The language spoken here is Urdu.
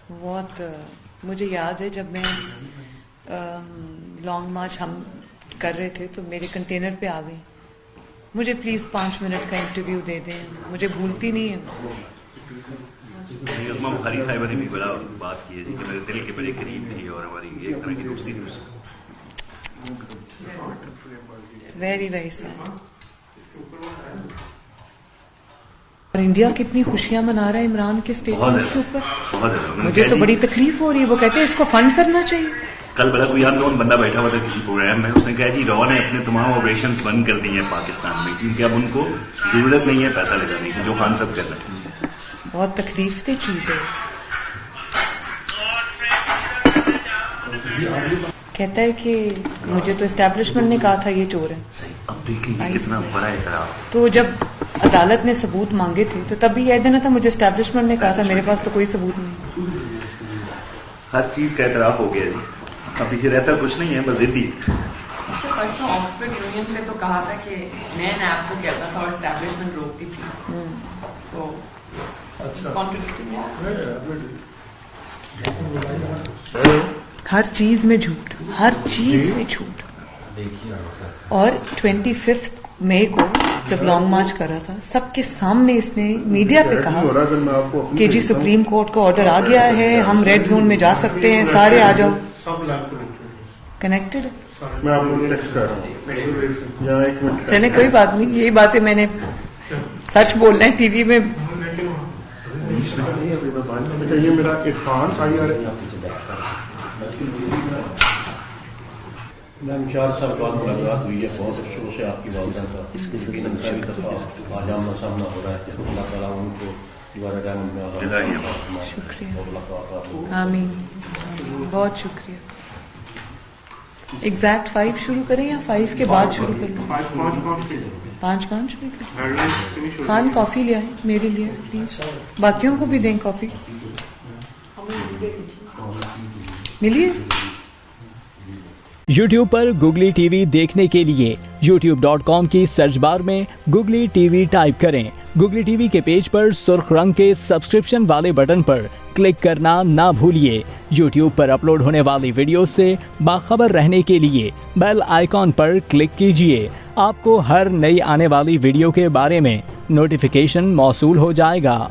بہت مجھے یاد ہے جب میں لانگ مارچ ہم کر رہے تھے تو میرے کنٹینر پہ آ گئی, مجھے پلیز 5 منٹ کا انٹرویو دے دیں, مجھے بھولتی نہیں ہے. عظمیٰ بخاری صاحبہ نے بھی بڑا بات کی ہے کہ میرے دل کے بڑے قریب تھی اور ہماری ایک طرح کی دوستی تھی. Very very sad. اور انڈیا کتنی خوشیاں منا رہا ہے عمران کے اسٹیٹمنٹ کے اوپر. مجھے تو بڑی تکلیف ہو رہی ہے. وہ کہتے ہیں اس کو فنڈ کرنا چاہیے. کل بڑا کوئی یاد کون بندہ بیٹھا ہوا تھا کسی پروگرام میں, اس نے کہا جی رو نے اپنے تمام آپریشنز بند کر دی ہیں پاکستان میں کیونکہ اب ان کو ضرورت نہیں ہے پیسہ لگانے کی, جو خان صاحب کر رہے ہیں. بہت تکلیف دہ چیز ہے. کہتا ہے کہ مجھے تو اسٹیبلشمنٹ نے کہا تھا یہ چور ہے. اب دیکھیں کتنا بڑا اعتراف. تو جب عدالت نے ثبوت مانگے تھے تو تب بھی یہ دینا تھا مجھے اسٹیبلشمنٹ نے کہا تھا, میرے پاس تو کوئی ثبوت نہیں. ہر چیز کا اعتراف ہو گیا جی. اب پیچھے رہتا کچھ نہیں ہے, بس ضدی. پرسوں آکسفورڈ یونین میں تو کہا تھا کہ میں نیب کو کہتا تھا اور اسٹیبلشمنٹ روکتی تھی. سو ہر چیز میں جھوٹ, ہر چیز میں جھوٹ. اور 25 مئی کو جب لانگ مارچ کر رہا تھا سب کے سامنے اس نے میڈیا پہ کہا کہ جی سپریم کورٹ کا آرڈر آ گیا ہے, ہم ریڈ زون میں جا سکتے ہیں, سارے آ جاؤ. کنیکٹڈ چلے کوئی بات نہیں, یہی باتیں میں نے سچ بولنا ہے ٹی وی میں. میم 4 سال بعد ملاقات ہوئی ہے, بہت افسوس ہے آپ کی والدہ کا. اس کے یقیناً پہلی دفعہ آج آمنا سامنا ہو رہا ہے. اللہ تعالیٰ ان کو دوبارہ رحمت میں شکریہ. آمین. بہت شکریہ. ایگزیکٹ 5 شروع کریں یا 5 کے بعد شروع کر لیں؟ 5 بھی کریں. خان کافی لیا ہے میرے لیے پلیز, باقیوں کو بھی دیں کافی. ملیے. یوٹیوب پر گوگلی ٹی وی دیکھنے کے لیے youtube.com کی سرچ بار میں گوگلی ٹی وی ٹائپ کریں. گوگلی ٹی وی کے پیج پر سرخ رنگ کے سبسکرپشن والے بٹن پر کلک کرنا نہ بھولیے. یوٹیوب پر اپلوڈ ہونے والی ویڈیو سے باخبر رہنے کے لیے بیل آئیکن پر کلک کیجیے. آپ کو ہر نئی آنے والی ویڈیو کے بارے میں نوٹیفیکیشن موصول ہو جائے گا.